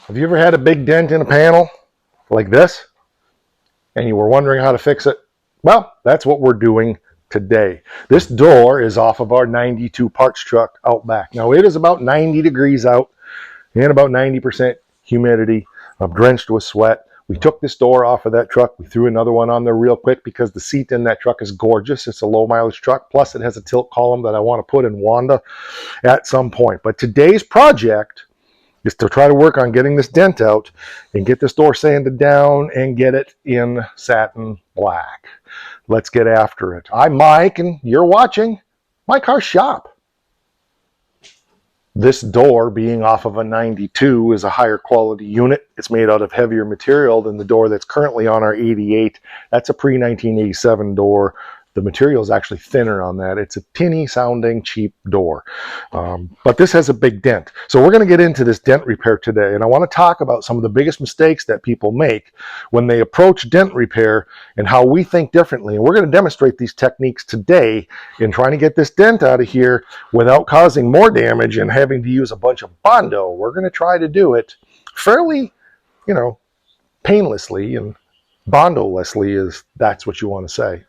Have you ever had a big dent in a panel like this and you were wondering how to fix it? Well, that's what we're doing today. This door is off of our 92 parts truck out back. Now it is about 90 degrees out and about 90% humidity. I'm drenched with sweat. We took this door off of that truck. We threw another one on there real quick because the seat in that truck is gorgeous. It's a low mileage truck. Plus it has a tilt column that I want to put in Wanda at some point. But today's project is to try to work on getting this dent out and get this door sanded down and get it in satin black. Let's get after it. I'm Mike and you're watching My Car Shop. This door, being off of a 92, is a higher quality unit. It's made out of heavier material than the door that's currently on our 88. That's a pre-1987 door. The material is actually thinner on that. It's a tinny sounding cheap door. But this has a big dent. So we're going to get into this dent repair today. And I want to talk about some of the biggest mistakes that people make when they approach dent repair and how we think differently. And we're going to demonstrate these techniques today in trying to get this dent out of here without causing more damage and having to use a bunch of Bondo. We're going to try to do it fairly, painlessly, and Bondo-lessly, is that's what you want to say.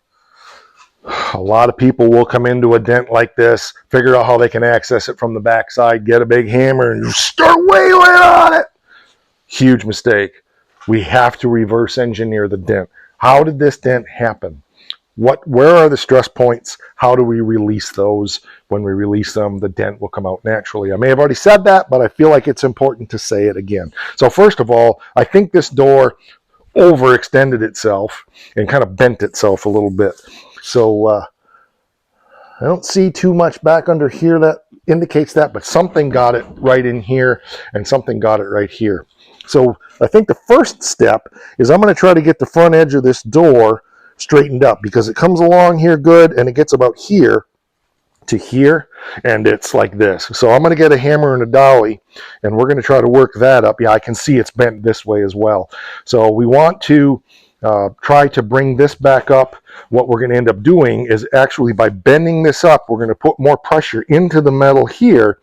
A lot of people will come into a dent like this, figure out how they can access it from the backside, get a big hammer, and start wailing on it. Huge mistake. We have to reverse engineer the dent. How did this dent happen? Where are the stress points? How do we release those? When we release them, the dent will come out naturally. I may have already said that, but I feel like it's important to say it again. So first of all, I think this door overextended itself and kind of bent itself a little bit. So I don't see too much back under here that indicates that, but something got it right in here and something got it right here. So I think the first step is I'm going to try to get the front edge of this door straightened up, because it comes along here good and it gets about here to here and it's like this. So I'm going to get a hammer and a dolly and we're going to try to work that up. Yeah, I can see it's bent this way as well. So we want to try to bring this back up. What we're going to end up doing is actually, by bending this up, we're going to put more pressure into the metal here,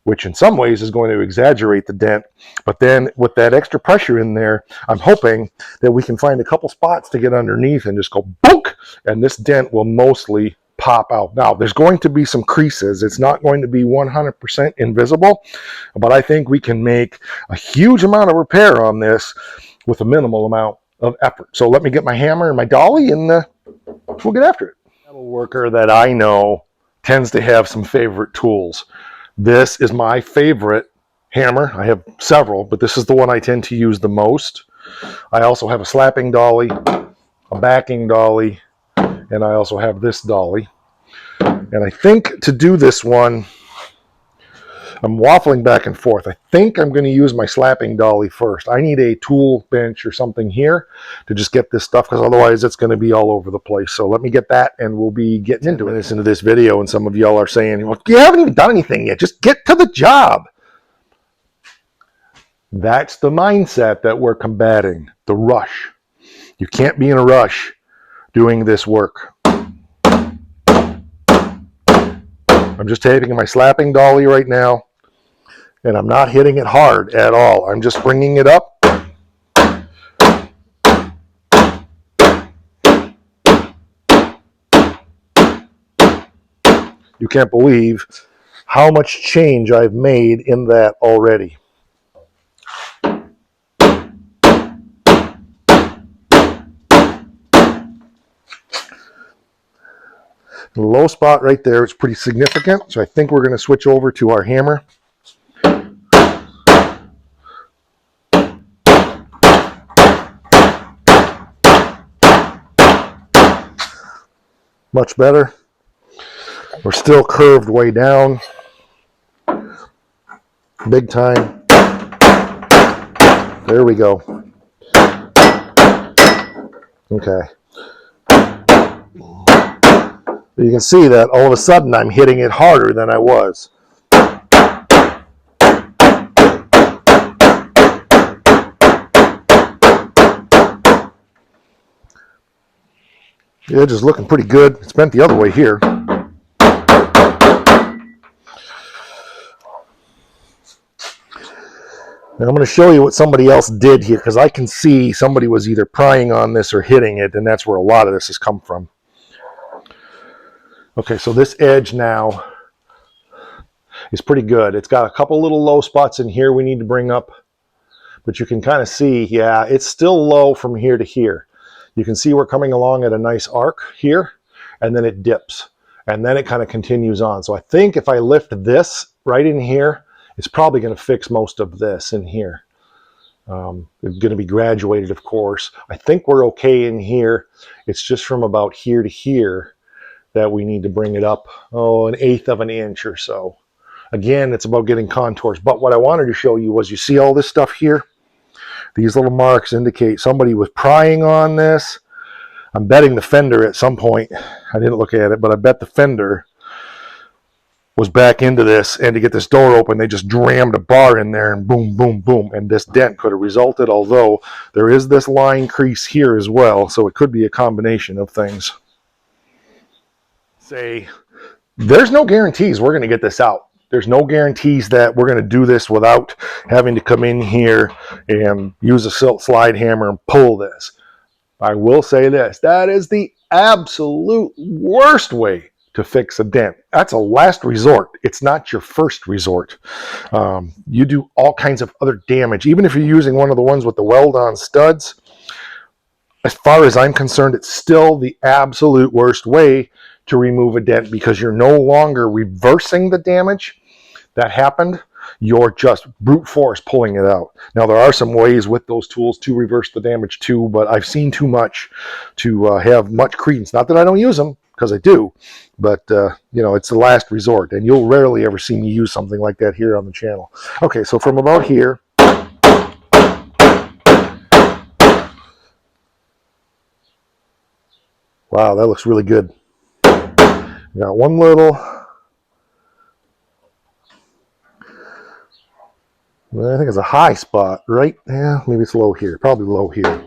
which in some ways is going to exaggerate the dent. But then with that extra pressure in there, I'm hoping that we can find a couple spots to get underneath and just go boonk, and this dent will mostly pop out. Now, there's going to be some creases. It's not going to be 100% invisible, but I think we can make a huge amount of repair on this with a minimal amount of effort. So let me get my hammer and my dolly and we'll get after it. A metal worker that I know tends to have some favorite tools. This is my favorite hammer. I have several, but this is the one I tend to use the most. I also have a slapping dolly, a backing dolly, and I also have this dolly. And I think to do this one, I'm waffling back and forth. I think I'm going to use my slapping dolly first. I need a tool bench or something here to just get this stuff, because otherwise it's going to be all over the place. So let me get that and we'll be getting into this video. And some of y'all are saying, well, you haven't even done anything yet. Just get to the job. That's the mindset that we're combating, the rush. You can't be in a rush doing this work. I'm just taking my slapping dolly right now, and I'm not hitting it hard at all. I'm just bringing it up. You can't believe how much change I've made in that already. The low spot right there is pretty significant, so I think we're going to switch over to our hammer. Much better. We're still curved way down. Big time. There we go. Okay. You can see that all of a sudden I'm hitting it harder than I was. The edge is looking pretty good. It's bent the other way here. Now I'm going to show you what somebody else did here, because I can see somebody was either prying on this or hitting it, and that's where a lot of this has come from. Okay, so this edge now is pretty good. It's got a couple little low spots in here we need to bring up, but you can kind of see, yeah, it's still low from here to here. You can see we're coming along at a nice arc here, and then it dips, and then it kind of continues on. So I think if I lift this right in here, it's probably going to fix most of this in here. It's going to be graduated, of course. I think we're okay in here. It's just from about here to here that we need to bring it up, oh, 1/8 of an inch or so. Again, it's about getting contours. But what I wanted to show you was, you see all this stuff here? These little marks indicate somebody was prying on this. I'm betting the fender at some point, I didn't look at it, but I bet the fender was back into this, and to get this door open, they just drammed a bar in there, and boom, boom, boom, and this dent could have resulted, although there is this line crease here as well, so it could be a combination of things. There's no guarantees we're going to get this out. There's no guarantees that we're going to do this without having to come in here and use a silk slide hammer and pull this. I will say this, that is the absolute worst way to fix a dent. That's a last resort. It's not your first resort. You do all kinds of other damage. Even if you're using one of the ones with the weld-on studs, as far as I'm concerned, it's still the absolute worst way to remove a dent, because you're no longer reversing the damage that happened. You're just brute force pulling it out. Now, there are some ways with those tools to reverse the damage too, but I've seen too much to have much credence. Not that I don't use them, because I do, but you know, it's the last resort, and you'll rarely ever see me use something like that here on the channel. Okay, so from about here, wow, that looks really good. Got one little, I think it's a high spot, right? Yeah, maybe it's low here, probably low here.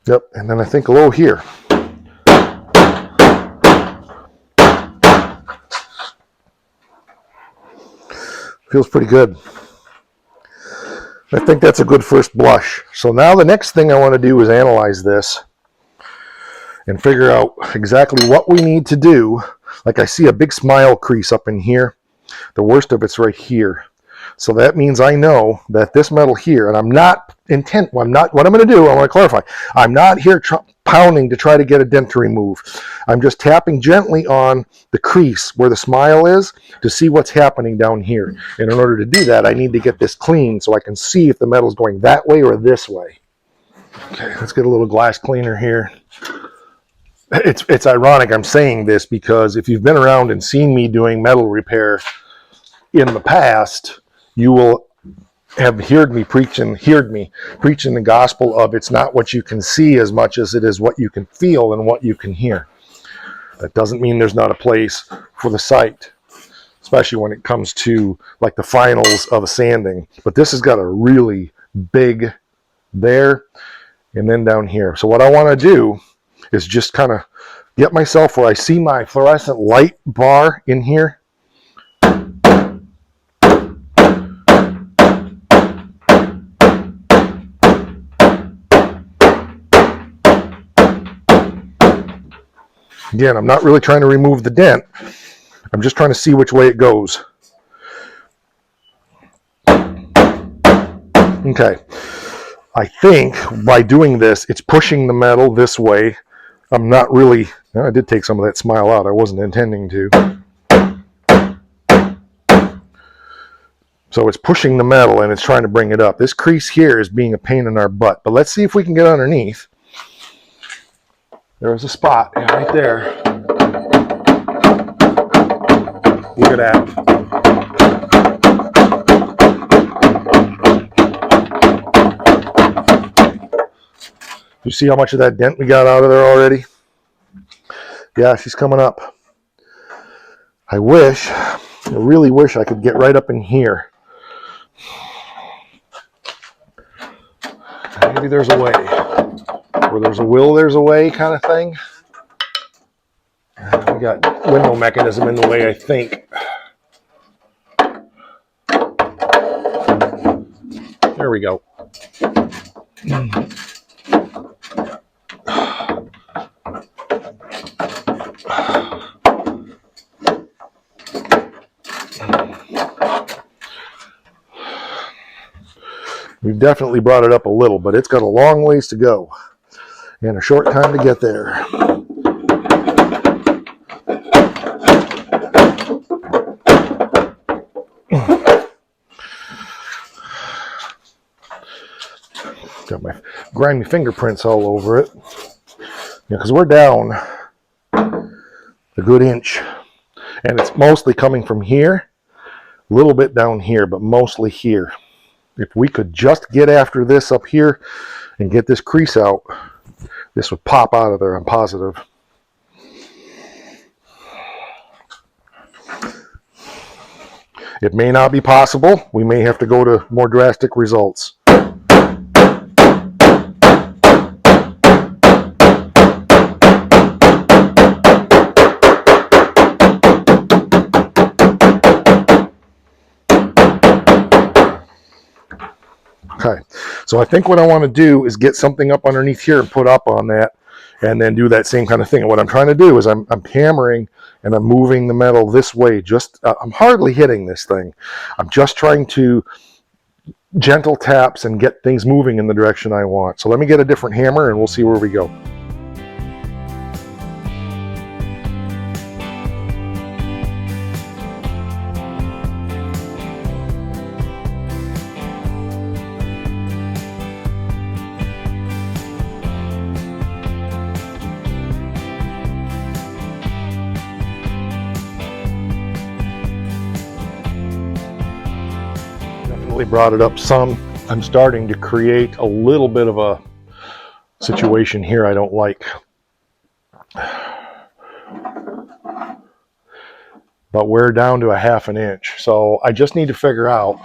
Yep, and then I think low here. Feels pretty good. I think that's a good first blush. So now the next thing I want to do is analyze this and figure out exactly what we need to do. Like, I see a big smile crease up in here. The worst of it's right here. So that means I know that this metal here, and I'm not intent, what I'm going to do, I want to clarify, I'm not here pounding to try to get a dent to remove. I'm just tapping gently on the crease where the smile is to see what's happening down here. And in order to do that, I need to get this clean so I can see if the metal's going that way or this way. Okay, let's get a little glass cleaner here. It's ironic I'm saying this, because if you've been around and seen me doing metal repair in the past, you will have heard me preaching the gospel of, it's not what you can see as much as it is what you can feel and what you can hear. That doesn't mean there's not a place for the sight, especially when it comes to like the finals of a sanding. But this has got a really big there and then down here. So what I want to do is just kind of get myself where I see my fluorescent light bar in here. Again, I'm not really trying to remove the dent. I'm just trying to see which way it goes. Okay. I think by doing this, it's pushing the metal this way. I'm not really, I did take some of that smile out. I wasn't intending to. So it's pushing the metal and it's trying to bring it up. This crease here is being a pain in our butt. But let's see if we can get underneath. There was a spot right there. Look at that. You see how much of that dent we got out of there already? Yeah, she's coming up. I really wish I could get right up in here. Maybe there's a way. Where there's a will, there's a way kind of thing. got window mechanism in the way, I think. There we go. We've definitely brought it up a little, but it's got a long ways to go and a short time to get there. Got my grimy fingerprints all over it. Yeah, because we're down a good inch, and it's mostly coming from here, a little bit down here, but mostly here. If we could just get after this up here and get this crease out, this would pop out of there, I'm positive. It may not be possible. We may have to go to more drastic results. Okay, so I think what I want to do is get something up underneath here and put up on that, and then do that same kind of thing. And what I'm trying to do is I'm hammering and I'm moving the metal this way. I'm hardly hitting this thing. I'm just trying to gentle taps and get things moving in the direction I want. So let me get a different hammer and we'll see where we go. Brought it up some. I'm starting to create a little bit of a situation here I don't like. But we're down to a ½ an inch. So I just need to figure out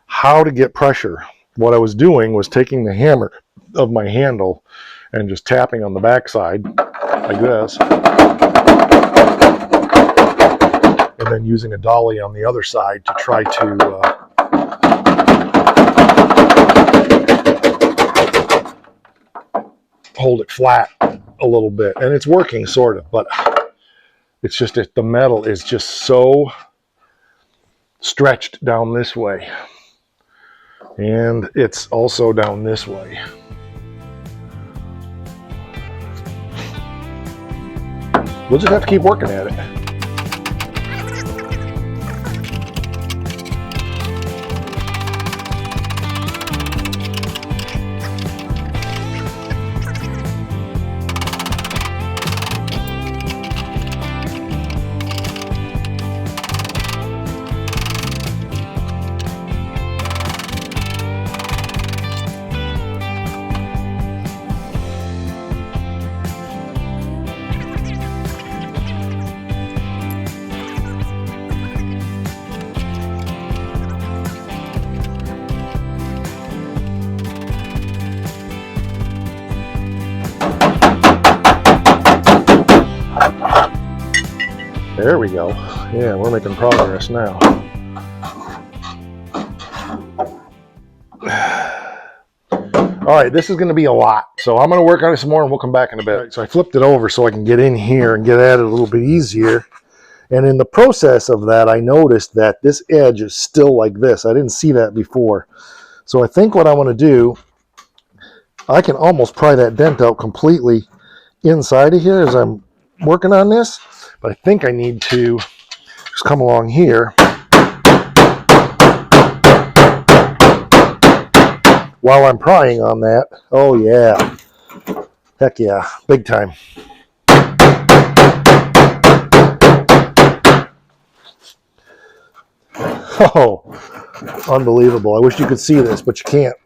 how to get pressure. What I was doing was taking the hammer of my handle and just tapping on the backside like this. And then using a dolly on the other side to try to hold it flat a little bit, and it's working sort of, but it's just that the metal is just so stretched down this way, and it's also down this way. We'll just have to keep working at it. There we go. Yeah, we're making progress now. All right, this is going to be a lot. So I'm going to work on it some more and we'll come back in a bit. Right, so I flipped it over so I can get in here and get at it a little bit easier. And in the process of that, I noticed that this edge is still like this. I didn't see that before. So I think what I want to do, I can almost pry that dent out completely inside of here as I'm working on this. But I think I need to just come along here while I'm prying on that. Oh yeah, heck yeah, big time. Oh, unbelievable. I wish you could see this, but you can't.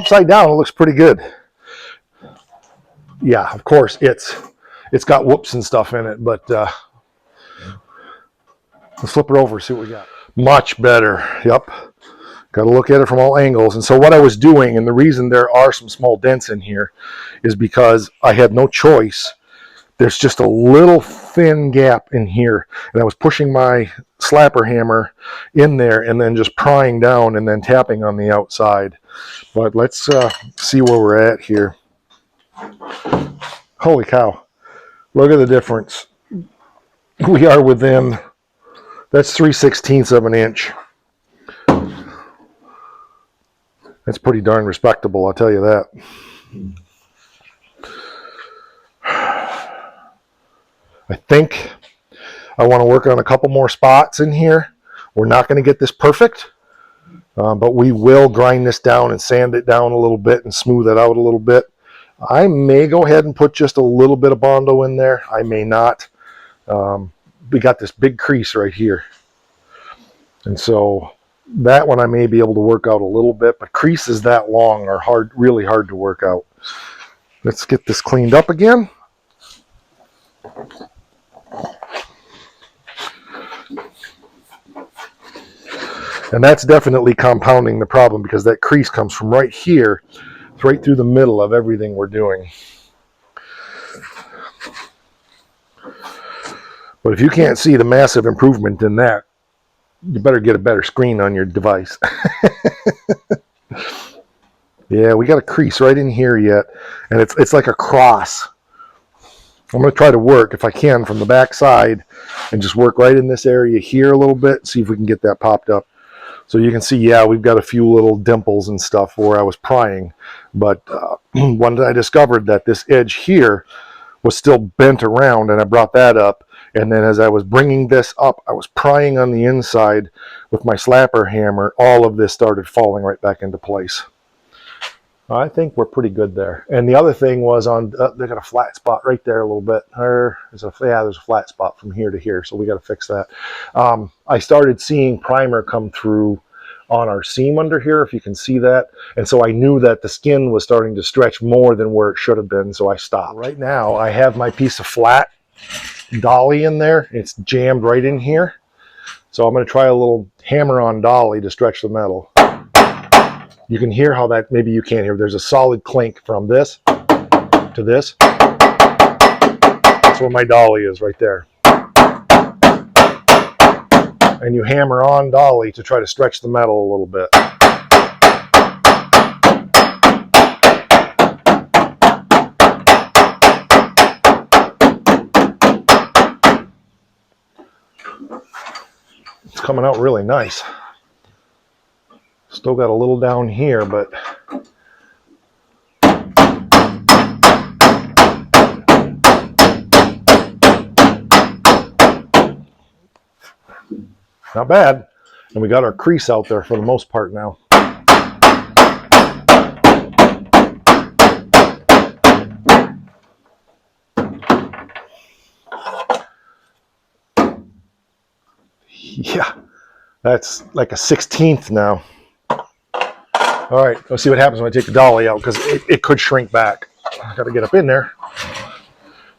upside down, it looks pretty good. Yeah, of course, it's got whoops and stuff in it, but let's flip it over and see what we got. Much better. Yep. Got to look at it from all angles. And so what I was doing, and the reason there are some small dents in here, is because I had no choice. There's just a little thin gap in here, and I was pushing my slapper hammer in there and then just prying down and then tapping on the outside. But let's see where we're at here. Holy cow. Look at the difference. We are within, that's 3/16 of an inch. That's pretty darn respectable, I'll tell you that. I think I want to work on a couple more spots in here. We're not going to get this perfect, but we will grind this down and sand it down a little bit and smooth it out a little bit. I may go ahead and put just a little bit of Bondo in there. I may not. We got this big crease right here. And so that one I may be able to work out a little bit, but creases that long are hard, really hard to work out. Let's get this cleaned up again. And that's definitely compounding the problem, because that crease comes from right here, right through the middle of everything we're doing. But if you can't see the massive improvement in that, you better get a better screen on your device. Yeah, we got a crease right in here yet, and it's like a cross. I'm going to try to work, if I can, from the back side and just work right in this area here a little bit, see if we can get that popped up. So you can see, yeah, we've got a few little dimples and stuff where I was prying. But when I discovered that this edge here was still bent around, and I brought that up, and then as I was bringing this up, I was prying on the inside with my slapper hammer, all of this started falling right back into place. I think we're pretty good there. And the other thing was on, they got a flat spot right there a little bit. There's a flat spot from here to here, so we got to fix that. I started seeing primer come through on our seam under here, if you can see that. And so I knew that the skin was starting to stretch more than where it should have been, so I stopped. Right now, I have my piece of flat dolly in there. It's jammed right in here. So I'm going to try a little hammer-on dolly to stretch the metal. You can hear how that, maybe you can't hear, there's a solid clink from this to this. That's where my dolly is right there. And you hammer on dolly to try to stretch the metal a little bit. It's coming out really nice. Still got a little down here, but not bad. And we got our crease out there for the most part now. Yeah, that's like a 1/16 now. All right, let's see what happens when I take the dolly out, because it could shrink back. I got to get up in there,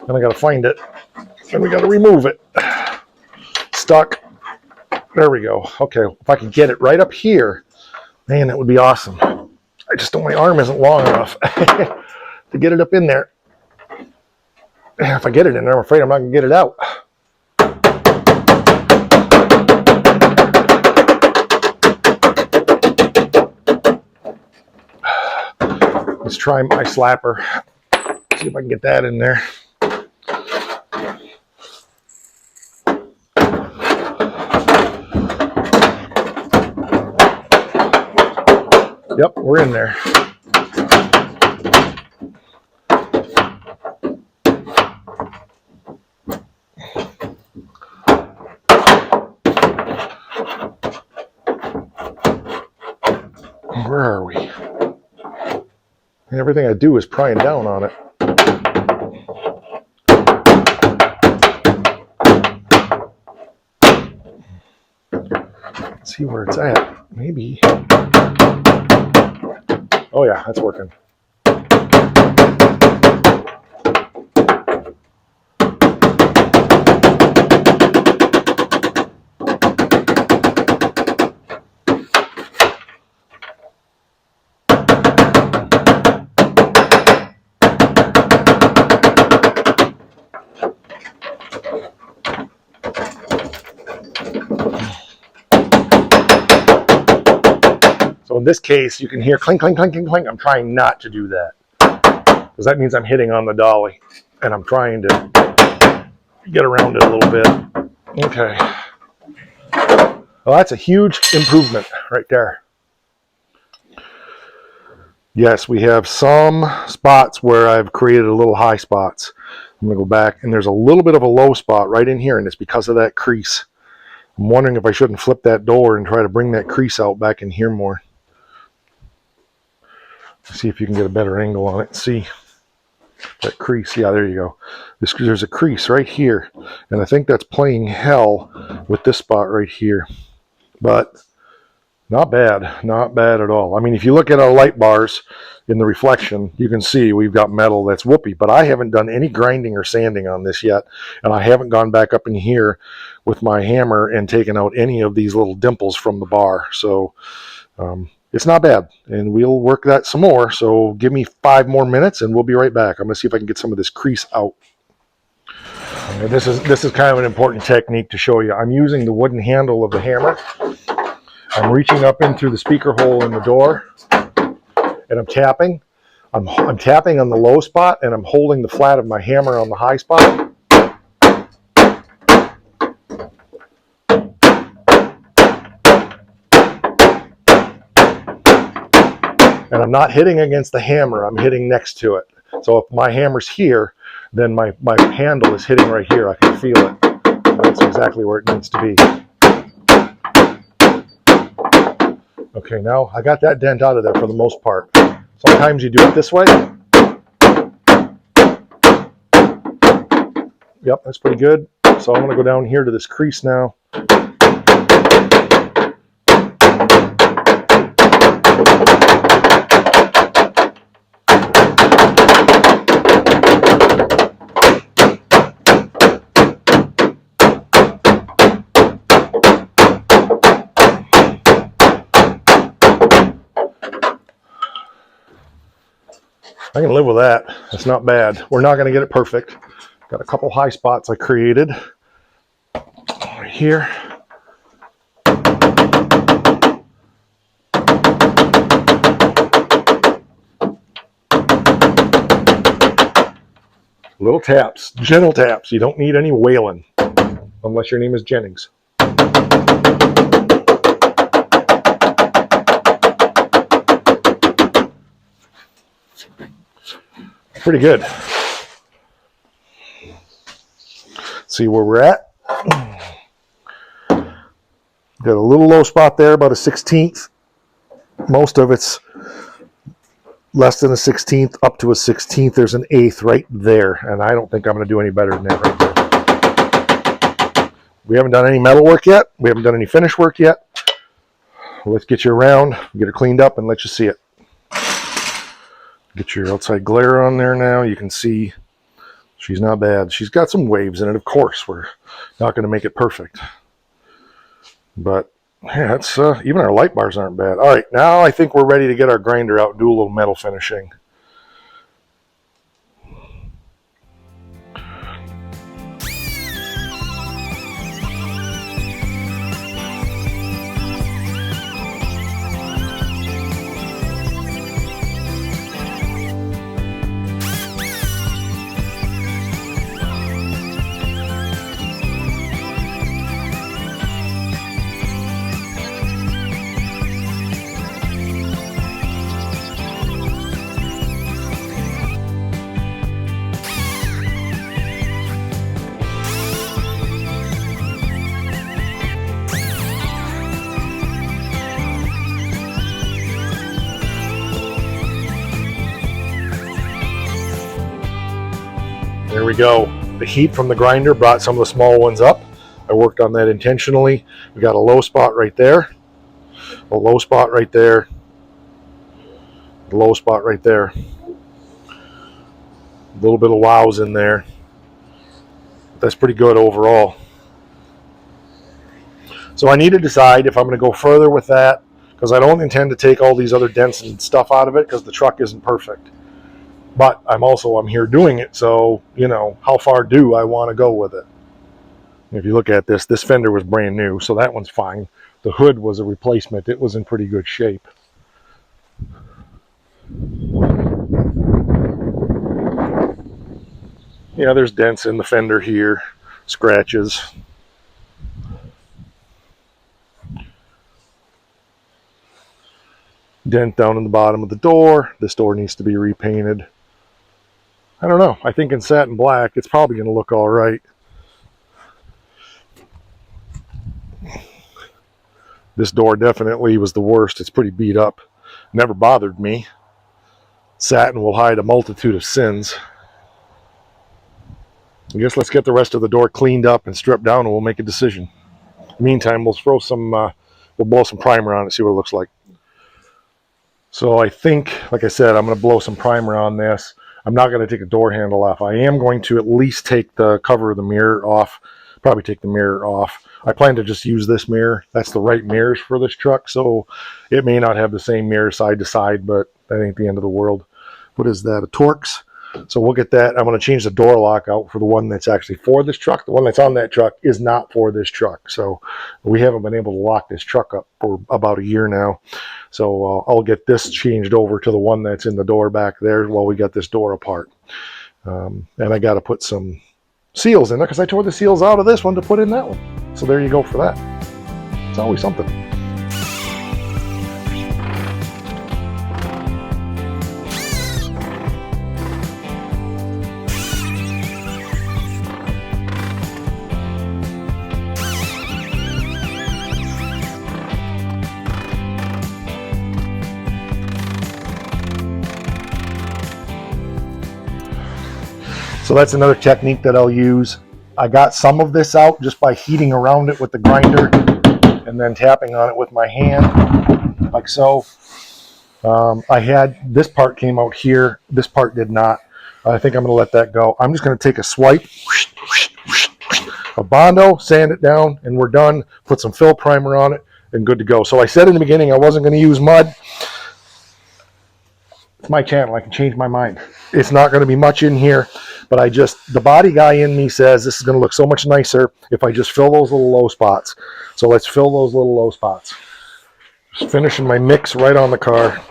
and I got to find it, and we got to remove it. Stuck. There we go. Okay, if I could get it right up here, man, that would be awesome. I just don't, my arm isn't long enough to get it up in there. And if I get it in there, I'm afraid I'm not going to get it out. Let's try my slapper. See if I can get that in there. Yep, we're in there. Where are we? And everything I do is prying down on it. Let's see where it's at. Maybe. Oh yeah, that's working. So in this case, you can hear clink, clink, clink, clink, clink. I'm trying not to do that because that means I'm hitting on the dolly, and I'm trying to get around it a little bit. Okay. Well, that's a huge improvement right there. Yes, we have some spots where I've created a little high spots. I'm going to go back, and there's a little bit of a low spot right in here, and it's because of that crease. I'm wondering if I shouldn't flip that door and try to bring that crease out back in here more. See if you can get a better angle on it. See that crease? Yeah, there you go. There's a crease right here, and I think that's playing hell with this spot right here. But not bad at all. I mean, if you look at our light bars in the reflection, you can see we've got metal that's whoopee, but I haven't done any grinding or sanding on this yet, and I haven't gone back up in here with my hammer and taken out any of these little dimples from the bar. So it's not bad, and we'll work that some more. So give me 5 more minutes and we'll be right back. I'm gonna see if I can get some of this crease out. And this is kind of an important technique to show you. I'm using the wooden handle of the hammer. I'm reaching up in through the speaker hole in the door, and I'm tapping. I'm tapping on the low spot, and I'm holding the flat of my hammer on the high spot. And I'm not hitting against the hammer, I'm hitting next to it. So if my hammer's here, then my handle is hitting right here. I can feel it. That's exactly where it needs to be. Okay, now I got that dent out of there for the most part. Sometimes you do it this way. Yep, that's pretty good. So I'm going to go down here to this crease now. I can live with that. It's not bad. We're not going to get it perfect. Got a couple high spots I created right here. Little taps, gentle taps. You don't need any wailing unless your name is Jennings. Pretty good. See where we're at. Got a little low spot there, about a 1/16. Most of it's less than a 1/16, up to a 1/16. There's an 1/8 right there, and I don't think I'm going to do any better than that right there. We haven't done any metal work yet. We haven't done any finish work yet. Let's get you around, get her cleaned up, and let you see it. Get your outside glare on there now. You can see she's not bad. She's got some waves in it, of course. We're not going to make it perfect. But yeah, it's, even our light bars aren't bad. All right, now I think we're ready to get our grinder out and do a little metal finishing. There we go. The heat from the grinder brought some of the small ones up. I worked on that intentionally. We got a low spot right there, a low spot right there, The low spot right there. A little bit of wows in there. That's pretty good overall. So I need to decide if I'm going to go further with that, because I don't intend to take all these other dents and stuff out of it because the truck isn't perfect. But I'm here doing it, so, you know, how far do I want to go with it? If you look at this fender was brand new, so that one's fine. The hood was a replacement. It was in pretty good shape. Yeah, there's dents in the fender here, scratches. Dent down in the bottom of the door. This door needs to be repainted. I don't know. I think in satin black, it's probably going to look all right. This door definitely was the worst. It's pretty beat up. Never bothered me. Satin will hide a multitude of sins. I guess let's get the rest of the door cleaned up and stripped down, and we'll make a decision. In the meantime, we'll blow some primer on it, see what it looks like. So I think, like I said, I'm going to blow some primer on this. I'm not going to take the door handle off. I am going to at least take the cover of the mirror off. Probably take the mirror off. I plan to just use this mirror. That's the right mirrors for this truck, so it may not have the same mirror side to side, but that ain't the end of the world. What is that? A Torx? So we'll get that. I'm going to change the door lock out for the one that's actually for this truck. The one that's on that truck is not for this truck. So we haven't been able to lock this truck up for about a year now. So I'll get this changed over to the one that's in the door back there while we got this door apart. And I got to put some seals in there because I tore the seals out of this one to put in that one. So there you go for that. It's always something. So that's another technique that I'll use. I got some of this out just by heating around it with the grinder and then tapping on it with my hand, like so. I had, this part came out here, this part did not. I think I'm going to let that go. I'm just going to take a swipe of Bondo, sand it down, and we're done. Put some fill primer on it, and good to go. So I said in the beginning I wasn't going to use mud. It's my channel, I can change my mind. It's not going to be much in here, but the body guy in me says this is going to look so much nicer if I just fill those little low spots. So let's fill those little low spots. Just finishing my mix right on the car.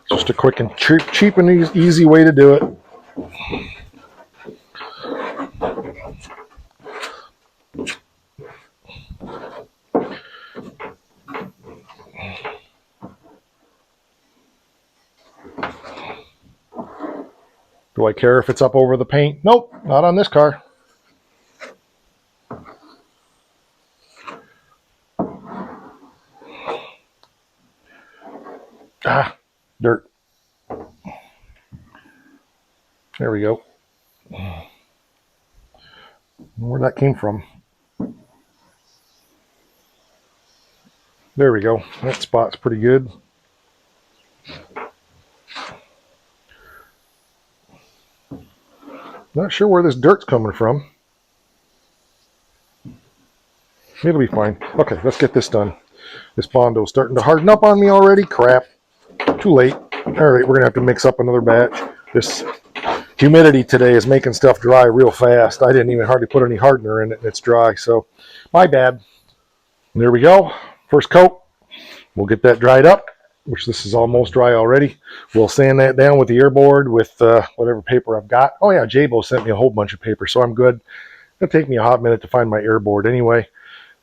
Just a quick and cheap and easy way to do it. Do I care if it's up over the paint? Nope, not on this car. Ah, dirt. There we go. Where that came from. There we go. That spot's pretty good. Not sure where this dirt's coming from. It'll be fine. Okay, let's get this done. This Bondo's starting to harden up on me already. Crap. Too late. All right, we're going to have to mix up another batch. This humidity today is making stuff dry real fast. I didn't even hardly put any hardener in it, and it's dry, so my bad. There we go. First coat. We'll get that dried up, which this is almost dry already. We'll sand that down with the airboard with whatever paper I've got. Oh yeah, Jabo sent me a whole bunch of paper, so I'm good. It'll take me a hot minute to find my airboard anyway.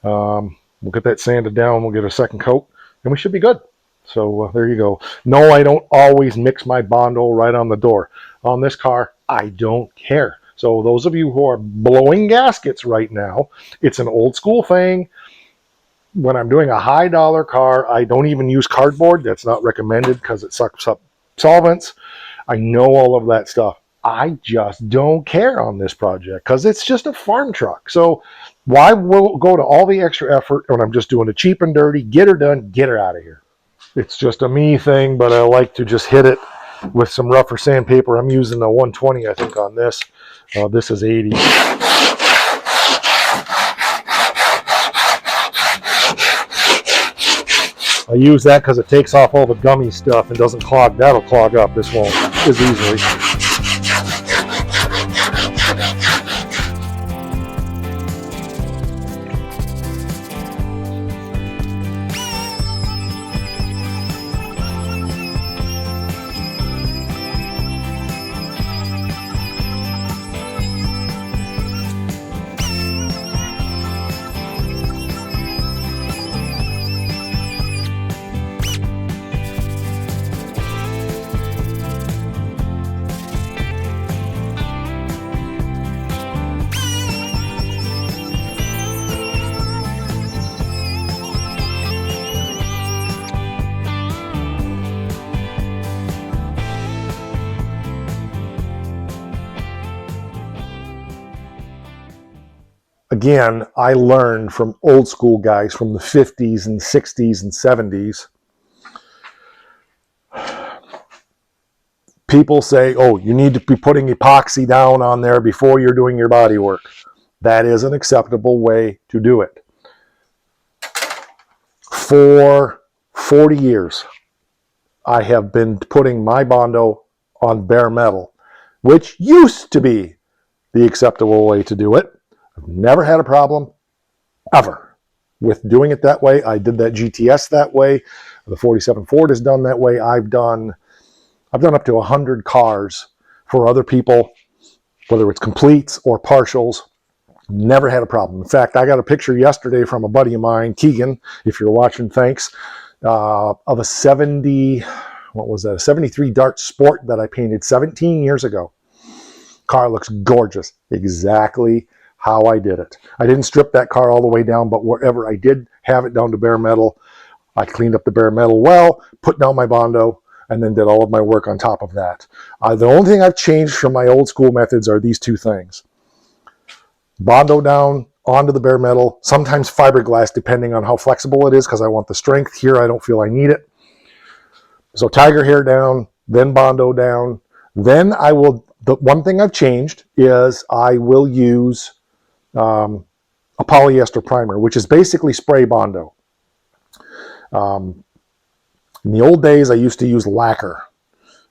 We'll get that sanded down. We'll get a second coat, and we should be good. So there you go. No, I don't always mix my Bondo right on the door. On this car, I don't care. So those of you who are blowing gaskets right now, it's an old school thing. When I'm doing a high dollar car, I don't even use cardboard. That's not recommended because it sucks up solvents. I know all of that stuff. I just don't care on this project because it's just a farm truck. So why will go to all the extra effort when I'm just doing it cheap and dirty, get her done, get her out of here. It's just a me thing, but I like to just hit it with some rougher sandpaper. I'm using a 120, I think, on this. This is 80. I use that because it takes off all the gummy stuff and doesn't clog. That'll clog up. This won't as easily. Again, I learned from old school guys from the 50s and 60s and 70s. People say, oh, you need to be putting epoxy down on there before you're doing your body work. That is an acceptable way to do it. For 40 years, I have been putting my Bondo on bare metal, which used to be the acceptable way to do it. I've never had a problem, ever, with doing it that way. I did that GTS that way. The 47 Ford is done that way. I've done up to 100 cars for other people, whether it's completes or partials. Never had a problem. In fact, I got a picture yesterday from a buddy of mine, Keegan, if you're watching, thanks, of a 73 Dart Sport that I painted 17 years ago. Car looks gorgeous. Exactly how I did it. I didn't strip that car all the way down, but wherever I did have it down to bare metal, I cleaned up the bare metal well, put down my Bondo, and then did all of my work on top of that. The only thing I've changed from my old school methods are these two things. Bondo down onto the bare metal, sometimes fiberglass depending on how flexible it is because I want the strength. Here I don't feel I need it. So tiger hair down, then Bondo down. Then I will, the one thing I've changed is I will use a polyester primer, which is basically spray Bondo. In the old days, I used to use lacquer.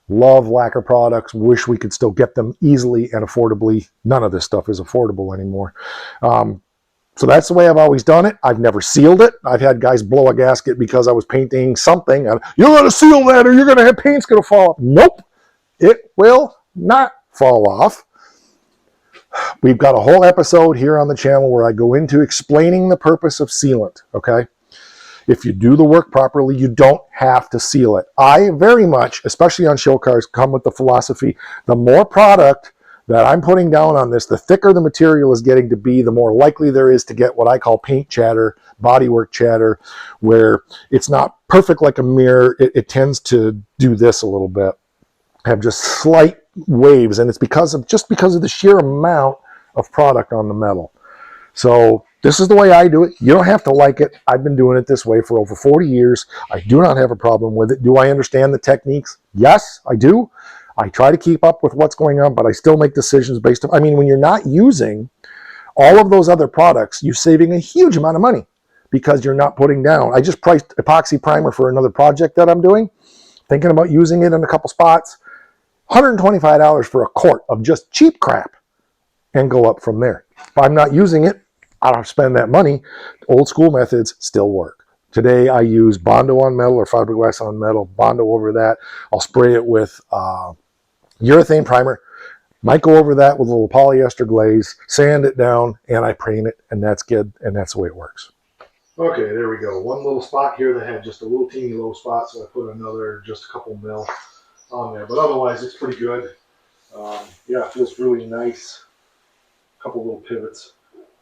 Love lacquer products. Wish we could still get them easily and affordably. None of this stuff is affordable anymore. So that's the way I've always done it. I've never sealed it. I've had guys blow a gasket because I was painting something. You're going to seal that or you're going to have paint's going to fall off. Nope. It will not fall off. We've got a whole episode here on the channel where I go into explaining the purpose of sealant, okay? If you do the work properly, you don't have to seal it. I very much, especially on show cars, come with the philosophy, the more product that I'm putting down on this, the thicker the material is getting to be, the more likely there is to get what I call paint chatter, bodywork chatter, where it's not perfect like a mirror. It tends to do this a little bit, have just slight waves, and it's because of the sheer amount of product on the metal. So this is the way I do it. You don't have to like it. I've been doing it this way for over 40 years. I do not have a problem with it. Do I understand the techniques? Yes, I do. I try to keep up with what's going on, but I still make decisions based on, when you're not using all of those other products, you're saving a huge amount of money because you're not putting down. I just priced epoxy primer for another project that I'm doing, thinking about using it in a couple spots. $125 for a quart of just cheap crap and go up from there. If I'm not using it, I don't spend that money. Old school methods still work. Today I use Bondo on metal or fiberglass on metal, Bondo over that. I'll spray it with urethane primer, might go over that with a little polyester glaze, sand it down, and I paint it, and that's good, and that's the way it works. Okay, there we go. One little spot here that had just a little teeny low spot, so I put another, just a couple mil on there, but otherwise it's pretty good. Yeah, it feels really nice. A couple little divots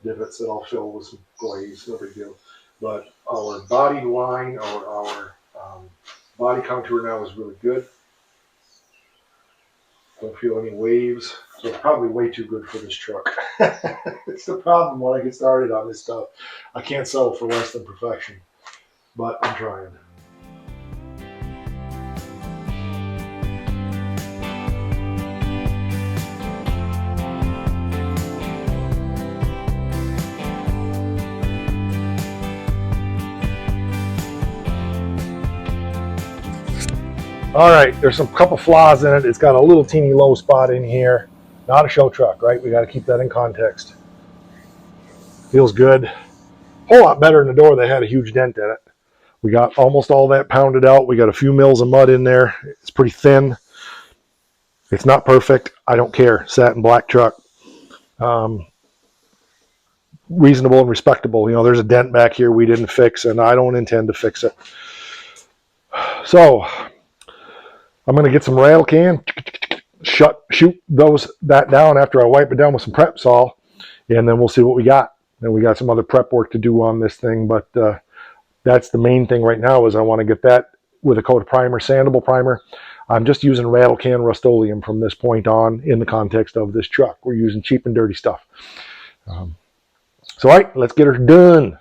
that I'll fill with some glaze, no big deal. But our body line or our body contour now is really good. Don't feel any waves, so it's probably way too good for this truck. It's the problem when I get started on this stuff. I can't settle for less than perfection, but I'm trying. All right, there's some couple flaws in it. It's got a little teeny low spot in here. Not a show truck, right? We got to keep that in context. Feels good. Whole lot better than the door that had a huge dent in it. We got almost all that pounded out. We got a few mils of mud in there. It's pretty thin. It's not perfect. I don't care. Satin black truck. Reasonable and respectable. You know, there's a dent back here we didn't fix, and I don't intend to fix it. So I'm going to get some rail can, shoot that down after I wipe it down with some prep saw, and then we'll see what we got. And we got some other prep work to do on this thing, but that's the main thing right now is I want to get that with a coat of primer, sandable primer. I'm just using rattle can Rust-Oleum from this point on in the context of this truck. We're using cheap and dirty stuff. So, all right, let's get her done.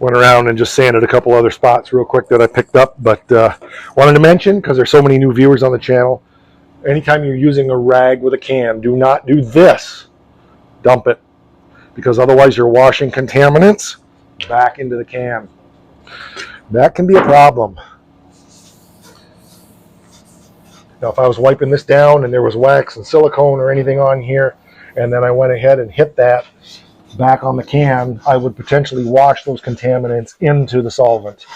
Went around and just sanded a couple other spots real quick that I picked up, but wanted to mention, because there's so many new viewers on the channel, anytime you're using a rag with a can, do not do this. Dump it, because otherwise you're washing contaminants back into the can. That can be a problem. Now, if I was wiping this down and there was wax and silicone or anything on here, and then I went ahead and hit that back on the can, I would potentially wash those contaminants into the solvent.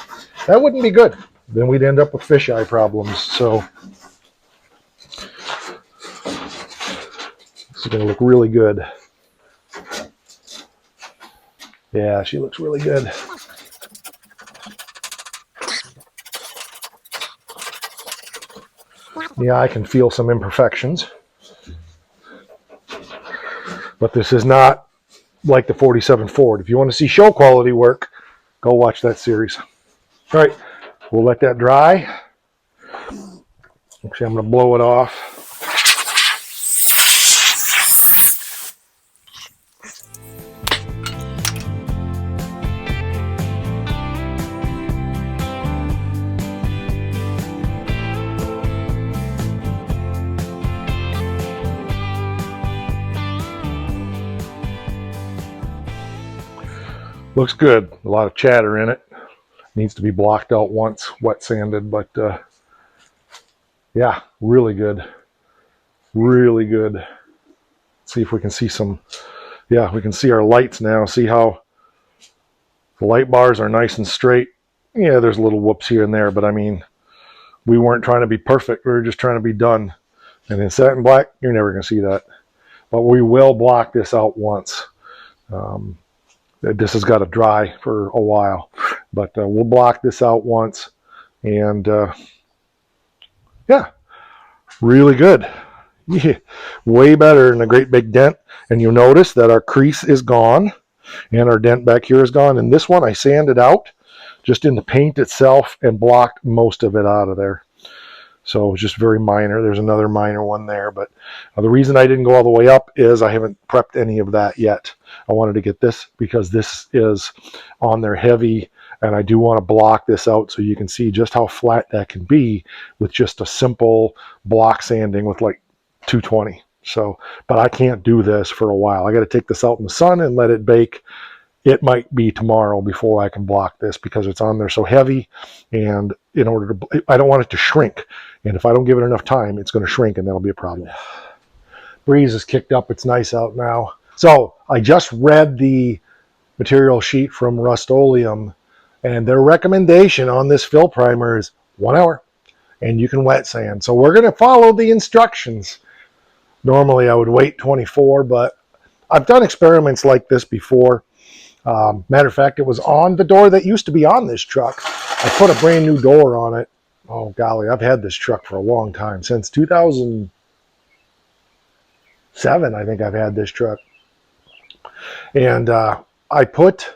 That wouldn't be good. Then we'd end up with fisheye problems. So this is going to look really good. Yeah, she looks really good. Yeah, I can feel some imperfections. But this is not like the 47 Ford. If you want to see show quality work, go watch that series. All right, we'll let that dry. Actually, I'm going to blow it off. Looks good. A lot of chatter in it. Needs to be blocked out once, wet sanded, but yeah, really good. Really good. Let's see if we can see some, yeah, we can see our lights now. See how the light bars are nice and straight. Yeah, there's little whoops here and there, but I mean, we weren't trying to be perfect. We were just trying to be done. And in satin black, you're never going to see that. But we will block this out once. This has got to dry for a while, but we'll block this out once, and yeah, really good. Yeah, way better than a great big dent. And you'll notice that our crease is gone, and our dent back here is gone. And this one I sanded out just in the paint itself and blocked most of it out of there. So it's just very minor. There's another minor one there, but the reason I didn't go all the way up is I haven't prepped any of that yet. I wanted to get this because this is on there heavy, and I do want to block this out so you can see just how flat that can be with just a simple block sanding with like 220. So, but I can't do this for a while. I got to take this out in the sun and let it bake. It might be tomorrow before I can block this because it's on there so heavy, and in order to, I don't want it to shrink. And if I don't give it enough time, it's going to shrink, and that'll be a problem. Breeze is kicked up. It's nice out now. So I just read the material sheet from Rust-Oleum, and their recommendation on this fill primer is 1 hour, and you can wet sand. So we're going to follow the instructions. Normally I would wait 24, but I've done experiments like this before. Matter of fact, it was on the door that used to be on this truck. I put a brand new door on it. Oh golly, I've had this truck for a long time. Since 2007, I think I've had this truck. And I put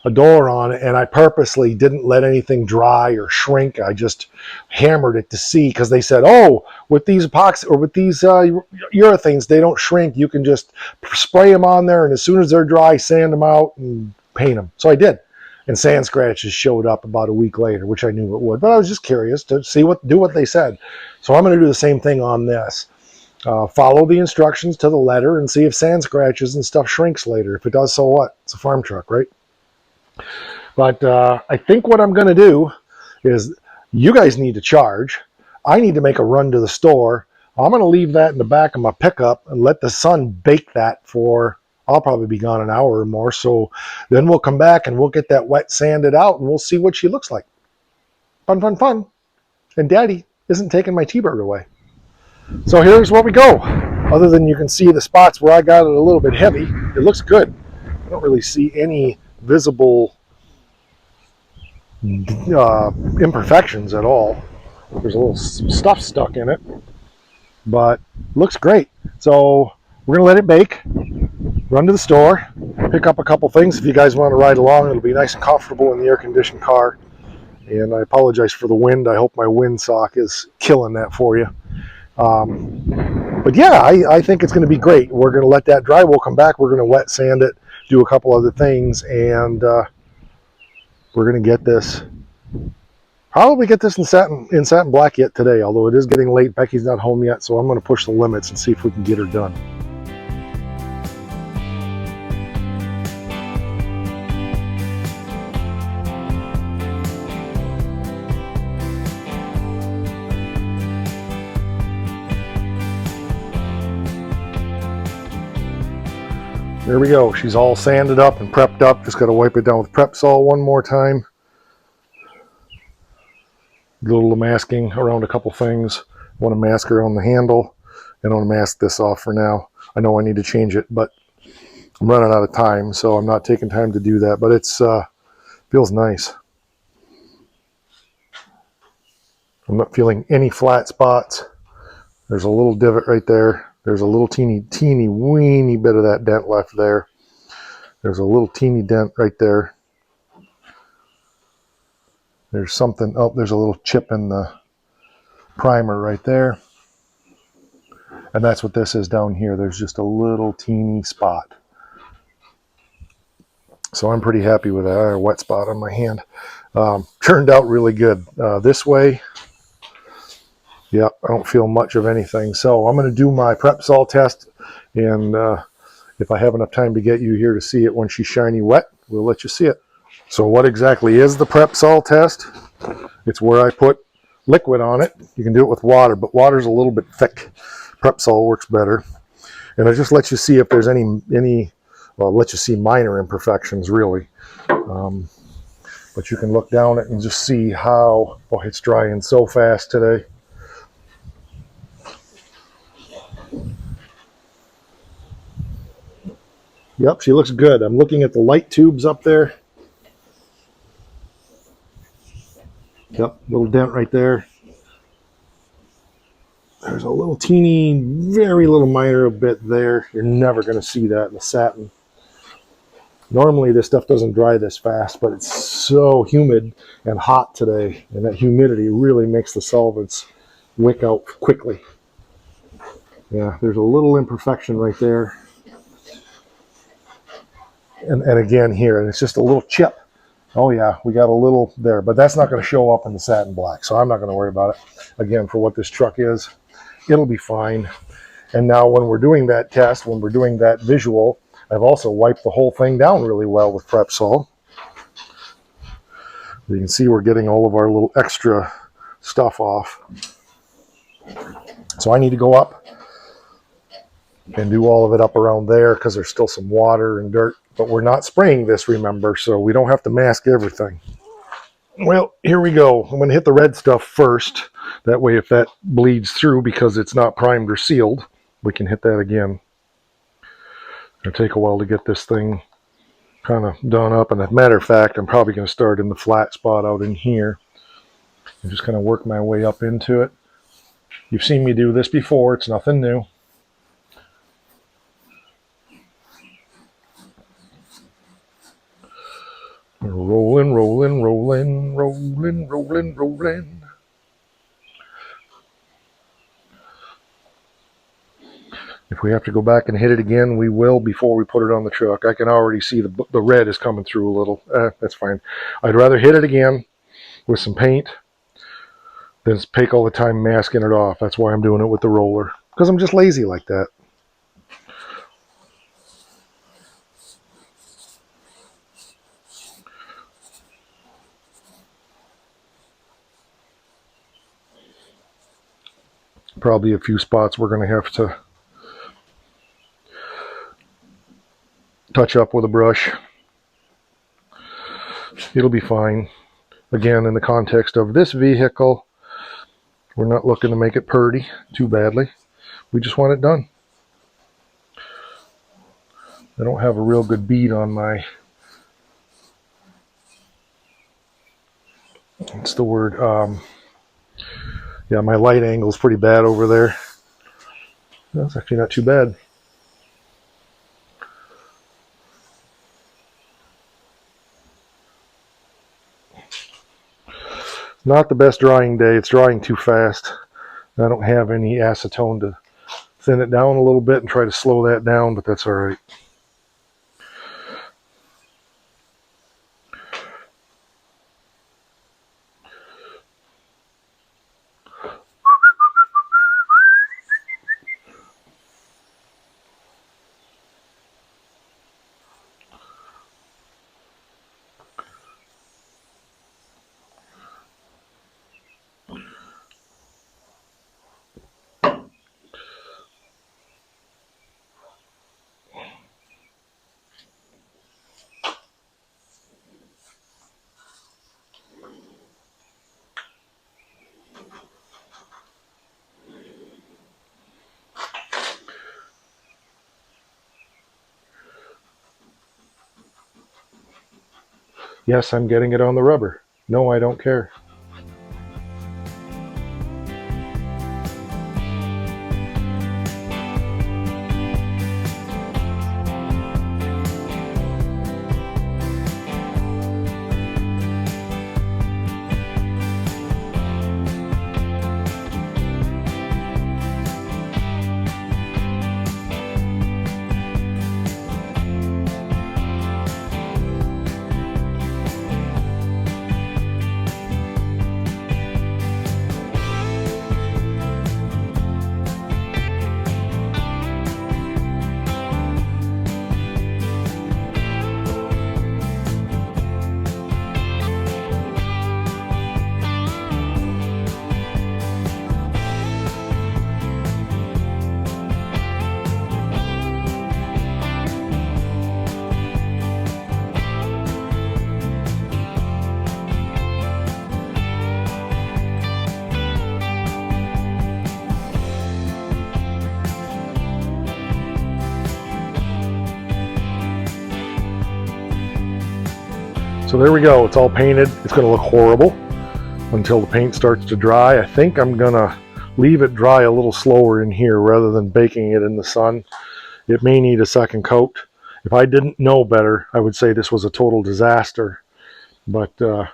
a door on it, and I purposely didn't let anything dry or shrink. I just hammered it to see, because they said, oh, with these epoxy or with these urethanes, they don't shrink. You can just spray them on there, and as soon as they're dry, sand them out and paint them. So I did, and sand scratches showed up about a week later, which I knew it would, but I was just curious to see do what they said. So I'm going to do the same thing on this. Follow the instructions to the letter and see if sand scratches and stuff shrinks later. If it does, so what? It's a farm truck, right? But I think what I'm going to do is, you guys need to charge. I need to make a run to the store. I'm going to leave that in the back of my pickup and let the sun bake that for, I'll probably be gone an hour or more. So then we'll come back and we'll get that wet sanded out and we'll see what she looks like. Fun, fun, fun. And Daddy isn't taking my T-bird away. So here's what we go. Other than you can see the spots where I got it a little bit heavy, it looks good. I don't really see any visible imperfections at all. There's a little stuff stuck in it, but looks great. So we're gonna let it bake, run to the store, pick up a couple things. If you guys want to ride along, it'll be nice and comfortable in the air-conditioned car. And I apologize for the wind. I hope my windsock is killing that for you. But yeah, I think it's going to be great. We're going to let that dry. We'll come back. We're going to wet sand it, do a couple other things, and we're going to get this. Probably get this in satin black yet today, although it is getting late. Becky's not home yet, so I'm going to push the limits and see if we can get her done. There we go. She's all sanded up and prepped up. Just got to wipe it down with Prep Sol one more time. A little masking around a couple things. I want to mask around the handle, and I want to mask this off for now. I know I need to change it, but I'm running out of time, so I'm not taking time to do that. But it's feels nice. I'm not feeling any flat spots. There's a little divot right there. There's a little teeny weeny bit of that dent left there. There's a little teeny dent right there. There's something, oh, there's a little chip in the primer right there. And that's what this is down here. There's just a little teeny spot. So I'm pretty happy with that. I had a wet spot on my hand. Turned out really good. This way, yeah, I don't feel much of anything. So I'm going to do my Prep Sol test, and if I have enough time to get you here to see it when she's shiny wet, we'll let you see it. So what exactly is the Prep Sol test? It's where I put liquid on it. You can do it with water, but water's a little bit thick. Prep Sol works better. And I just let you see if there's any well, let you see minor imperfections, really. But you can look down it and just see how, oh, it's drying so fast today. Yep, she looks good. I'm looking at the light tubes up there. Yep, little dent right there. There's a little teeny, very little minor bit there. You're never going to see that in the satin. Normally this stuff doesn't dry this fast, but it's so humid and hot today, and that humidity really makes the solvents wick out quickly. Yeah, there's a little imperfection right there. And again here, and it's just a little chip. Oh yeah, we got a little there, but that's not going to show up in the satin black, so I'm not going to worry about it. Again, for what this truck is, it'll be fine. And now when we're doing that test, when we're doing that visual, I've also wiped the whole thing down really well with Prep Sol. You can see we're getting all of our little extra stuff off. So I need to go up and do all of it up around there because there's still some water and dirt. But we're not spraying this, remember, so we don't have to mask everything. Well, here we go. I'm going to hit the red stuff first. That way, if that bleeds through because it's not primed or sealed, we can hit that again. It'll take a while to get this thing kind of done up. And as a matter of fact, I'm probably going to start in the flat spot out in here and just kind of work my way up into it. You've seen me do this before. It's nothing new. Rolling, rolling, rolling, rolling, rolling, rolling. If we have to go back and hit it again, we will before we put it on the truck. I can already see the red is coming through a little. That's fine. I'd rather hit it again with some paint than take all the time masking it off. That's why I'm doing it with the roller, because I'm just lazy like that. Probably a few spots we're going to have to touch up with a brush. It'll be fine. Again, in the context of this vehicle, we're not looking to make it purty too badly. We just want it done. I don't have a real good bead on my, what's the word? Yeah, my light angle is pretty bad over there. That's actually not too bad. Not the best drying day. It's drying too fast. I don't have any acetone to thin it down a little bit and try to slow that down, but that's all right. Yes, I'm getting it on the rubber. No, I don't care. So there we go. It's all painted. It's going to look horrible until the paint starts to dry. I think I'm going to leave it dry a little slower in here rather than baking it in the sun. It may need a second coat. If I didn't know better, I would say this was a total disaster. But of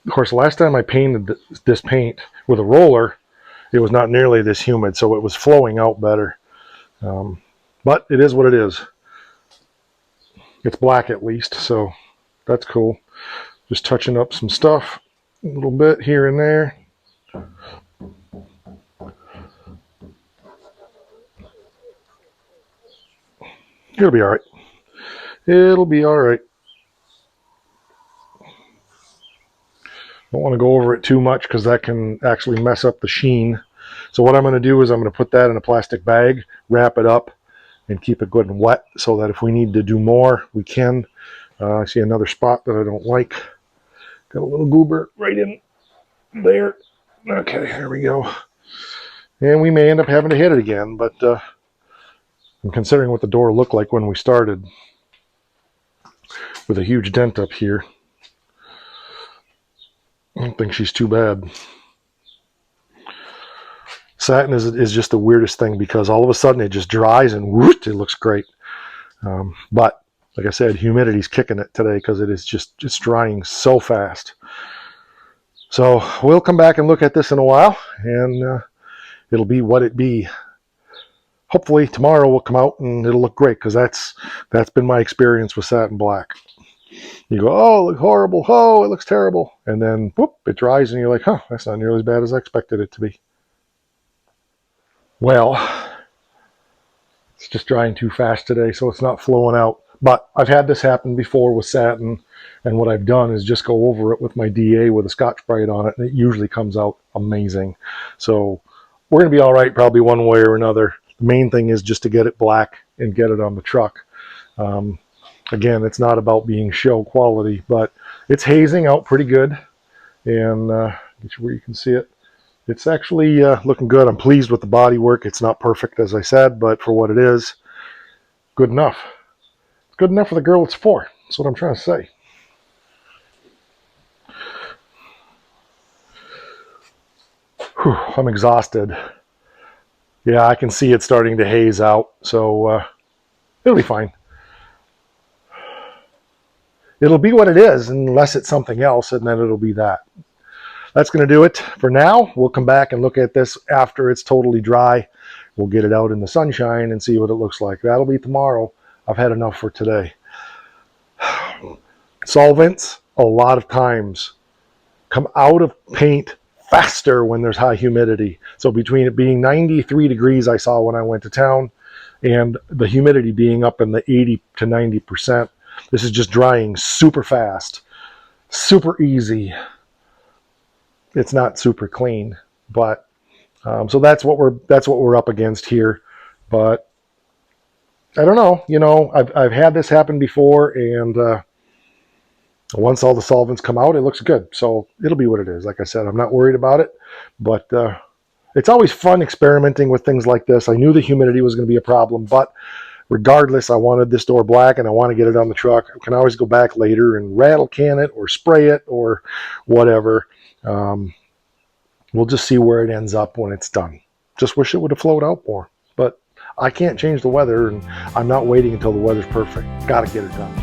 course, the last time I painted this paint with a roller, it was not nearly this humid, so it was flowing out better. But it is what it is. It's black at least, so that's cool. Just touching up some stuff a little bit here and there. It'll be all right. It'll be all right. Don't want to go over it too much because that can actually mess up the sheen. So what I'm going to do is I'm going to put that in a plastic bag, wrap it up, and keep it good and wet so that if we need to do more, we can. I see another spot that I don't like. Got a little goober right in there. Okay, there we go. And we may end up having to hit it again, but I'm considering what the door looked like when we started with a huge dent up here. I don't think she's too bad. Satin is just the weirdest thing because all of a sudden it just dries and whoosh, it looks great. But like I said, humidity's kicking it today because it's drying so fast. So we'll come back and look at this in a while, and it'll be what it be. Hopefully tomorrow will come out and it'll look great because that's been my experience with satin black. You go, oh, it looks horrible. Oh, it looks terrible. And then, whoop, it dries and you're like, huh, that's not nearly as bad as I expected it to be. Well, it's just drying too fast today, so it's not flowing out. But I've had this happen before with satin. And what I've done is just go over it with my DA with a Scotch-Brite on it, and it usually comes out amazing. So we're going to be all right probably one way or another. The main thing is just to get it black and get it on the truck. Again, it's not about being show quality, but it's hazing out pretty good. And get you where you can see it. It's actually looking good. I'm pleased with the body work. It's not perfect, as I said, but for what it is, good enough. It's good enough for the girl it's for. That's what I'm trying to say. Whew, I'm exhausted. Yeah, I can see it starting to haze out, so it'll be fine. It'll be what it is, unless it's something else, and then it'll be that. That's going to do it for now. We'll come back and look at this after it's totally dry. We'll get it out in the sunshine and see what it looks like. That'll be tomorrow. I've had enough for today. Solvents, a lot of times, come out of paint faster when there's high humidity. So between it being 93 degrees I saw when I went to town and the humidity being up in the 80 to 90%, this is just drying super fast, super easy. It's not super clean, but so that's what we're up against here. But I don't know, you know, I've had this happen before, and once all the solvents come out, it looks good. So it'll be what it is. Like I said, I'm not worried about it, but it's always fun experimenting with things like this. I knew the humidity was going to be a problem, but regardless, I wanted this door black and I want to get it on the truck. I can always go back later and rattle can it or spray it or whatever. We'll just see where it ends up when it's done. Just wish it would have flowed out more, but I can't change the weather, and I'm not waiting until the weather's perfect. Got to get it done.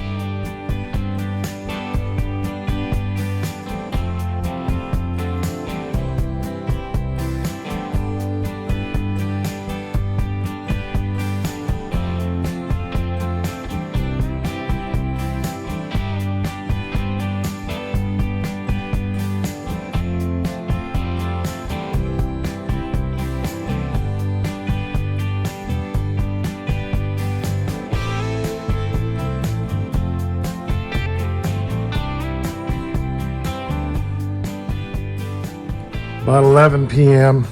About 11 p.m.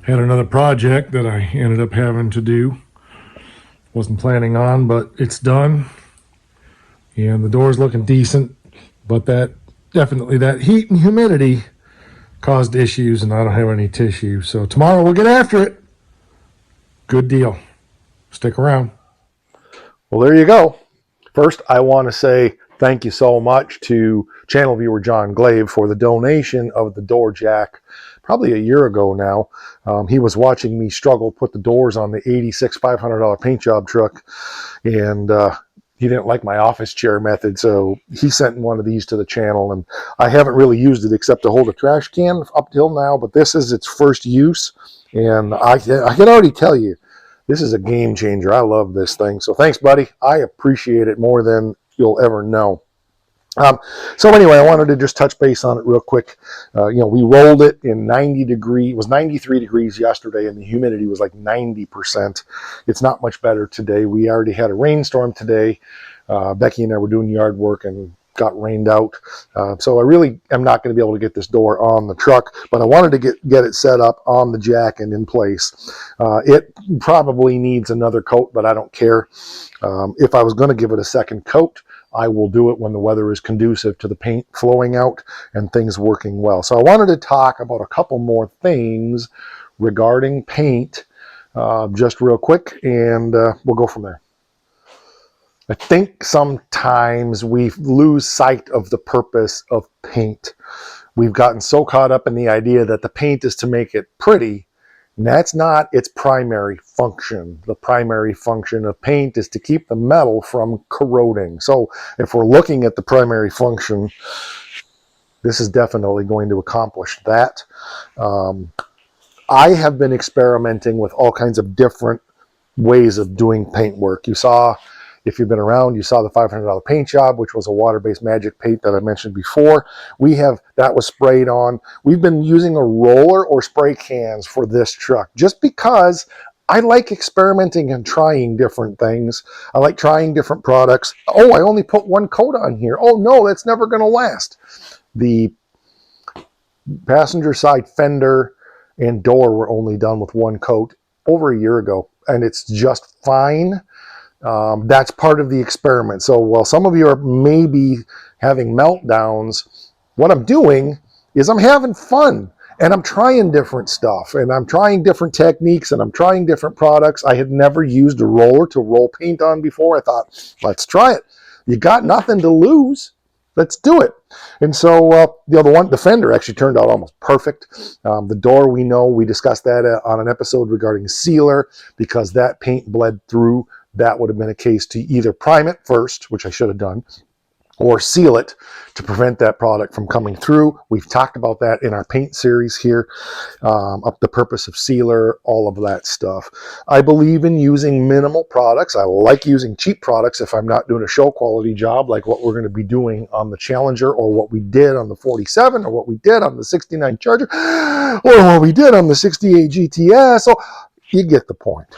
had another project that I ended up having to do. Wasn't planning on, but it's done. And the door's looking decent, but that heat and humidity caused issues, and I don't have any tissue. So tomorrow we'll get after it. Good deal. Stick around. Well, there you go. First, I want to say thank you so much to channel viewer John Glave for the donation of the door jack probably a year ago now. He was watching me struggle put the doors on the 86 $500 paint job truck, and he didn't like my office chair method, so he sent one of these to the channel, and I haven't really used it except to hold a trash can up till now, but this is its first use, and I can already tell you, this is a game changer. I love this thing. So thanks, buddy. I appreciate it more than you'll ever know. So anyway, I wanted to just touch base on it real quick. We rolled it in 90 degrees. It was 93 degrees yesterday, and the humidity was like 90%. It's not much better today. We already had a rainstorm today. Becky and I were doing yard work and got rained out. So I really am not going to be able to get this door on the truck, but I wanted to get it set up on the jack and in place. It probably needs another coat, but I don't care. If I was going to give it a second coat, I will do it when the weather is conducive to the paint flowing out and things working well. So I wanted to talk about a couple more things regarding paint just real quick, and we'll go from there. I think sometimes we lose sight of the purpose of paint. We've gotten so caught up in the idea that the paint is to make it pretty, and that's not its primary function. The primary function of paint is to keep the metal from corroding. So if we're looking at the primary function, this is definitely going to accomplish that. I have been experimenting with all kinds of different ways of doing paint work. You saw, if you've been around, you saw the $500 paint job, which was a water-based magic paint that I mentioned before. That was sprayed on. We've been using a roller or spray cans for this truck just because I like experimenting and trying different things. I like trying different products. Oh, I only put one coat on here. Oh no, that's never going to last. The passenger side fender and door were only done with one coat over a year ago, and it's just fine. That's part of the experiment. So while some of you are maybe having meltdowns, what I'm doing is I'm having fun. And I'm trying different stuff, and I'm trying different techniques, and I'm trying different products. I had never used a roller to roll paint on before. I thought, let's try it. You got nothing to lose. Let's do it. And so the fender actually turned out almost perfect. The door, we discussed that on an episode regarding sealer, because that paint bled through. That would have been a case to either prime it first, which I should have done, or seal it to prevent that product from coming through. We've talked about that in our paint series here, up the purpose of sealer, all of that stuff. I believe in using minimal products. I like using cheap products if I'm not doing a show quality job, like what we're going to be doing on the Challenger, or what we did on the 47, or what we did on the 69 Charger, or what we did on the 68 GTS. So you get the point.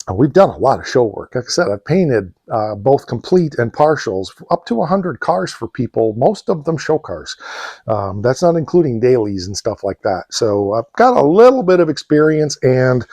We've done a lot of show work. Like I said, I've painted both complete and partials, up to 100 cars for people, most of them show cars. That's not including dailies and stuff like that. So I've got a little bit of experience, and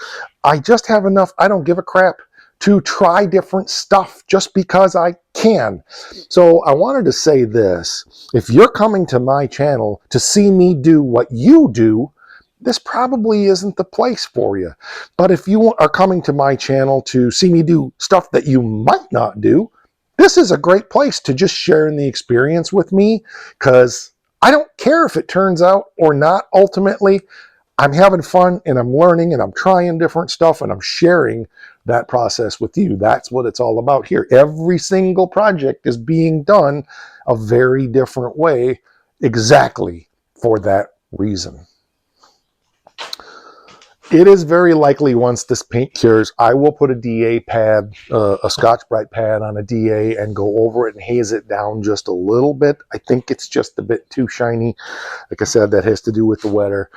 I just have enough, I don't give a crap, to try different stuff just because I can. So I wanted to say this: if you're coming to my channel to see me do what you do, this probably isn't the place for you. But if you are coming to my channel to see me do stuff that you might not do, this is a great place to just share in the experience with me, because I don't care if it turns out or not. Ultimately, I'm having fun, and I'm learning, and I'm trying different stuff, and I'm sharing that process with you. That's what it's all about here. Every single project is being done a very different way, exactly for that reason. It is very likely, once this paint cures, I will put a DA pad, a Scotch-Brite pad on a DA, and go over it and haze it down just a little bit. I think it's just a bit too shiny. Like I said, that has to do with the weather.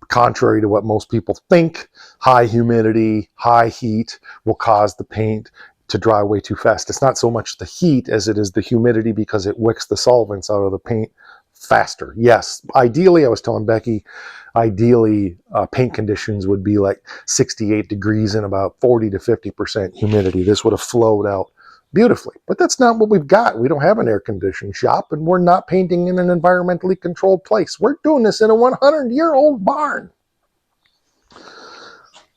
Contrary to what most people think, high humidity, high heat will cause the paint to dry way too fast. It's not so much the heat as it is the humidity, because it wicks the solvents out of the paint faster. Yes, ideally, I was telling Becky, ideally paint conditions would be like 68 degrees and about 40 to 50% humidity. This would have flowed out beautifully, but that's not what we've got. We don't have an air-conditioned shop, and we're not painting in an environmentally controlled place. We're doing this in a 100-year-old barn.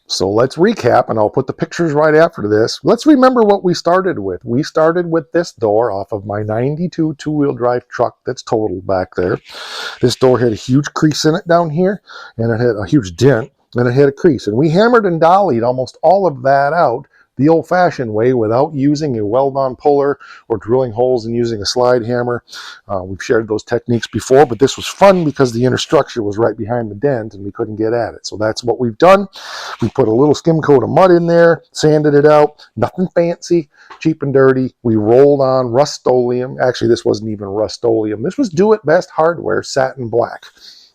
So let's recap, and I'll put the pictures right after this. Let's remember what we started with. We started with this door off of my 92 two-wheel drive truck that's totaled back there. This door had a huge crease in it down here, and it had a huge dent, and it had a crease. And we hammered and dollied almost all of that out the old-fashioned way, without using a weld-on puller or drilling holes and using a slide hammer. We've shared those techniques before, but this was fun because the inner structure was right behind the dent and we couldn't get at it. So that's what we've done. We put a little skim coat of mud in there, sanded it out, nothing fancy, cheap and dirty. We rolled on Rust-Oleum. Actually, this wasn't even Rust-Oleum. This was Do It Best Hardware Satin Black.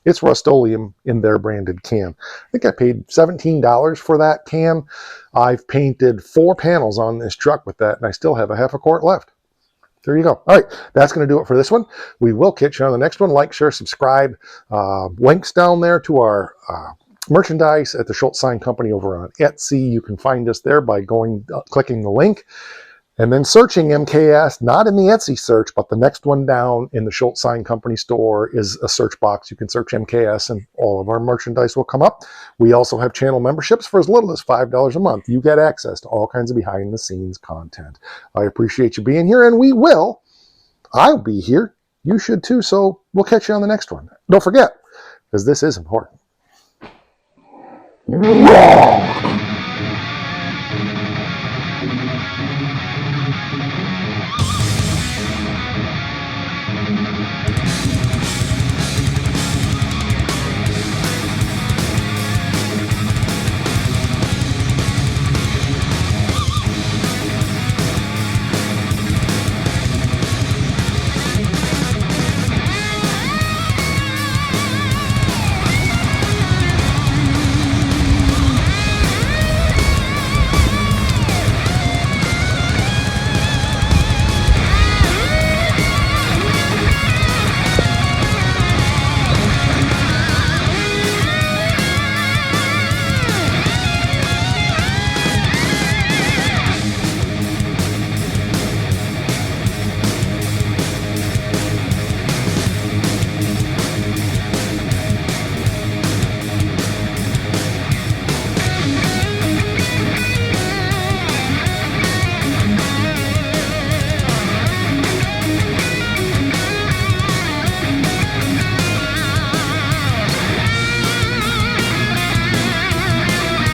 It's Rust-Oleum in their branded can. I think I paid $17 for that can. I've painted 4 panels on this truck with that, and I still have a half a quart left. There you go. All right, that's going to do it for this one. We will catch you on the next one. Like, share, subscribe. Links down there to our merchandise at the Schultz Sign Company over on Etsy. You can find us there by clicking the link, and then searching MKS, not in the Etsy search, but the next one down in the Schultz Sign Company store is a search box. You can search MKS and all of our merchandise will come up. We also have channel memberships for as little as $5 a month. You get access to all kinds of behind the scenes content. I appreciate you being here, and I'll be here. You should too, so we'll catch you on the next one. Don't forget, because this is important.